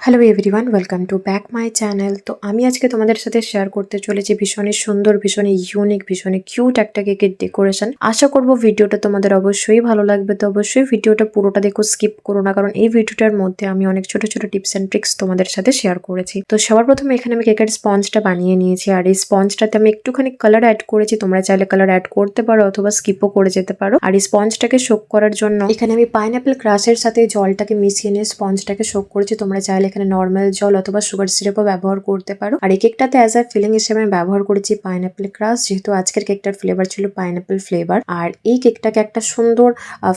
Hello everyone, welcome to back my channel. তো আমি আজকে তোমাদের সাথে শেয়ার করতে চলেছি ভীষণই সুন্দর, ভীষণই ইউনিক, ভীষণই কিউট একটা কেকের ডেকোরেশন। আশা করব ভিডিওটা তোমাদের অবশ্যই ভালো লাগবে। তো অবশ্যই ভিডিওটা পুরোটা দেখো, স্কিপ করো না, কারণ এই ভিডিওটার মধ্যে আমি অনেক ছোট ছোট টিপস অ্যান্ড ট্রিক্স তোমাদের সাথে শেয়ার করেছি। তো সবার প্রথমে এখানে আমি কেকের স্পঞ্জটা বানিয়ে নিয়েছি, আর এই স্পঞ্জটাতে আমি একটুখানি কালার অ্যাড করেছি। তোমরা চাইলে কালার অ্যাড করতে পারো অথবা স্কিপও করে যেতে পারো। আর এই স্পঞ্জটাকে শোক করার জন্য এখানে আমি পাইনঅ্যাপেল ক্রাশের সাথে জলটাকে মিশিয়ে নিয়ে স্পঞ্জটাকে শোক করেছি। তোমরা চাইলে এখানে নর্মাল জল অথবা সুগার সিরাপও ব্যবহার করতে পারো। আর এই কেকটাতে অ্যাজ আ ফিলিং হিসেবে আমি ব্যবহার করেছি পাইনঅ্যাপেল ক্রাশ, যেহেতু আজকের কেকটার ফ্লেভার ছিল পাইনঅ্যাপেল ফ্লেভার। আর এই কেকটাকে একটা সুন্দর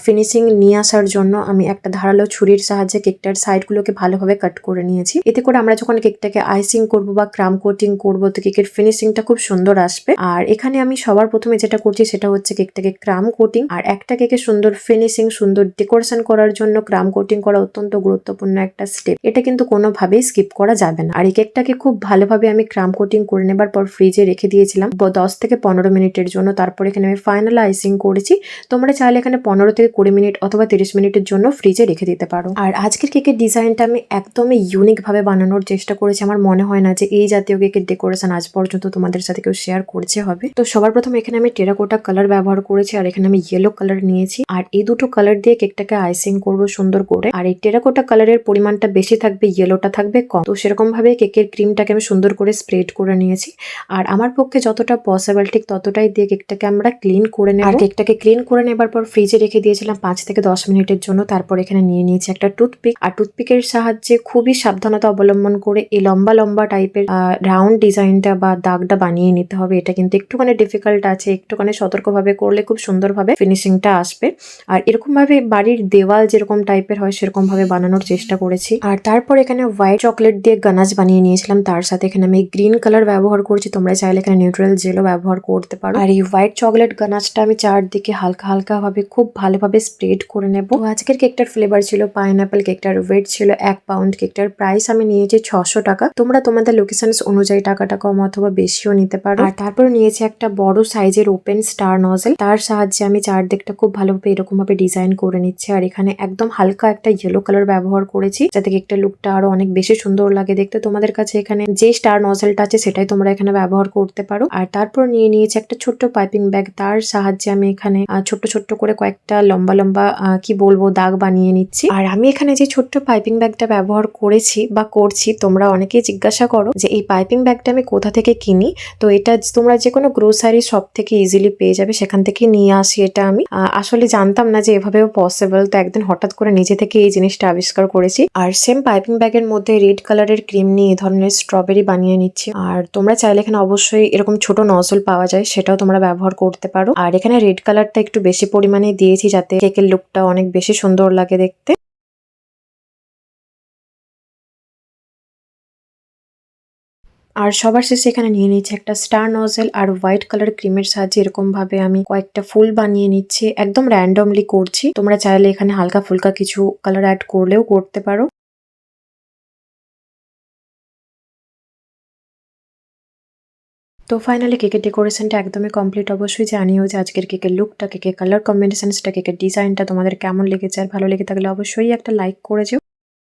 ফিনিশিং নিয়ে আসার জন্য আমি একটা ধারালো ছুরির সাহায্যে কেকটার সাইডগুলোকে ভালোভাবে কাট করে নিয়েছি। এতে করে আমরা যখন কেকটাকে আইসিং করবো বা ক্রাম কোটিং করবো, তো কেকের ফিনিশিংটা খুব সুন্দর আসবে। আর এখানে আমি সবার প্রথমে যেটা করছি সেটা হচ্ছে কেকটাকে ক্রাম কোটিং। আর একটা কেকের সুন্দর ফিনিশিং, সুন্দর ডেকোরেশন করার জন্য ক্রাম কোটিং করা অত্যন্ত গুরুত্বপূর্ণ একটা স্টেপ। এটা কিন্তু কোনোভাবেই স্কিপ করা যাবে না। আর এই কেকটাকে খুব ভালোভাবে আমি ক্রাম কোটিং করে নেবার পর ফ্রিজে রেখে দিয়েছিলাম 10 থেকে 15 মিনিটের জন্য। তারপর এখানে আমি ফাইনাল আইসিং করেছি। তোমরা চাইলে এখানে 15 থেকে 20 মিনিট অথবা 30 মিনিটের জন্য ফ্রিজে রেখে দিতে পারো। আর আজকের কেকের ডিজাইনটা আমি একদমই ইউনিক ভাবে বানানোর চেষ্টা করেছি। আমার মনে হয় না যে এই জাতীয় কেকের ডেকোরেশন আজ পর্যন্ত তোমাদের সাথে কেউ শেয়ার করছে হবে। তো সবার প্রথমে এখানে আমি টেরাকোটা কালার ব্যবহার করেছি, আর এখানে আমি ইয়েলো কালার নিয়েছি। আর এই দুটো কালার দিয়ে কেকটাকে আইসিং করবো সুন্দর করে। আর এই টেরাকোটা কালারের পরিমাণটা বেশি থাকবে, ইয়েলোটা থাকবে কম। তো সেরকম ভাবে কেকের ক্রিমটাকে আমি সুন্দর করে স্প্রেড করে নিয়েছি। আর আমার পক্ষে যতটা পসিবল ঠিক ততটাই দিয়ে কেকটাকে আমরা ক্লিন করে নেব। আর কেকটাকে ক্লিন করে নেবার পর ফ্রিজে রেখে দিয়েছিলাম 5 থেকে 10 মিনিটের জন্য। তারপর এখানে নিয়ে নিয়েছি একটা টুথপিক। আর টুথপিকের সাহায্যে খুবই সাবধানতা অবলম্বন করে এই লম্বা লম্বা টাইপের রাউন্ড ডিজাইনটা বা দাগটা বানিয়ে নিতে হবে। এটা কিন্তু একটুখানি ডিফিকাল্ট আছে, একটুখানি সতর্কভাবে করলে খুব সুন্দরভাবে ফিনিশিংটা আসবে। আর এরকম ভাবে বাড়ির দেওয়াল যেরকম টাইপের হয় সেরকম ভাবে বানানোর চেষ্টা করেছি। আর তারপর এখানে হোয়াইট চকলেট দিয়ে গানাজ বানিয়ে নিয়েছিলাম। তার সাথে এখানে আমি গ্রিন কালার ব্যবহার করছি। তোমরা চাইলে এখানে নিউট্রাল জেলও ব্যবহার করতে পারো। আর এই হোয়াইট চকলেট গানাজটা আমি চারদিকে হালকা হালকা ভাবে খুব ভালোভাবে স্প্রেড করে নেব। আজকের কেকটার ফ্লেভার ছিল পাইনঅ্যাপেল, কেকটার ওয়েট ছিল 1 পাউন্ড, কেকটার প্রাইস আমি নিয়েছি 600 টাকা। তোমরা তোমাদের লোকেশন অনুযায়ী টাকাটা কম অথবা বেশিও নিতে পারো। আর তারপর নিয়েছি একটা বড় সাইজের ওপেন স্টার নজেল। তার সাহায্যে আমি চারদিকটা খুব ভালোভাবে এরকম ভাবে ডিজাইন করে নিচ্ছি। আর এখানে একদম হালকা একটা ইয়েলো কালার ব্যবহার করেছি, যাতে কেকটার লুকটা আরো অনেক বেশি সুন্দর লাগে দেখতে। তোমাদের কাছে এখানে যে স্টার নজেলটা আছে সেটাই তোমরা এখানে ব্যবহার করতে পারো। আর তারপর নিয়ে নিয়েছি একটা ছোট্ট পাইপিং ব্যাগ। তার সাহায্যে আমি এখানে ছোট্ট ছোট্ট করে কয়েকটা লম্বা লম্বা কি বলবো দাগ বানিয়ে নিচ্ছি। আর আমি এখানে যে ছোট্ট পাইপিং ব্যাগটা ব্যবহার করেছি বা করছি, তোমরা অনেকেই জিজ্ঞাসা করো যে এই পাইপিং ব্যাগটা আমি কোথা থেকে কিনি। তো এটা তোমরা যে কোনো গ্রোসারি শপ থেকে ইজিলি পেয়ে যাবে, সেখান থেকে নিয়ে আসি। এটা আমি আসলে জানতাম না যে এভাবেও পসিবল। তো একদিন হঠাৎ করে নিজে থেকে এই জিনিসটা আবিষ্কার করেছি। আর সেম পাইপিং ব্যাগের মধ্যে রেড কালারের ক্রিম নিয়ে এই ধরনের স্ট্রবেরি বানিয়ে নিচ্ছি। আর তোমরা চাইলে এখানে অবশ্যই এরকম ছোট নজল পাওয়া যায়, সেটাও তোমরা ব্যবহার করতে পারো। আর এখানে রেড কালারটা একটু বেশি পরিমাণে দিয়েছি যাতে কেকের লুকটা অনেক বেশি সুন্দর লাগে দেখতে। আর সবার শেষে এখানে নিয়ে নিচ্ছি একটা স্টার নজেল আর হোয়াইট কালার ক্রিমের সাহায্যে এরকম ভাবে আমি কয়েকটা ফুল বানিয়ে নিচ্ছি। একদম র্যান্ডমলি করছি, তোমরা চাইলে এখানে হালকা ফুলকা কিছু কালার অ্যাড করলেও করতে পারো। তো ফাইনালি কেকের ডেকোরেশনটা একদমই কমপ্লিট। অবশ্যই জানিও যে আজকের কেকের লুকটা, কেকের কালার কম্বিনেশনসটা, কেকের ডিজাইনটা তোমাদের কেমন লেগেছে। আর ভালো লেগে থাকলে অবশ্যই একটা লাইক করে যেও।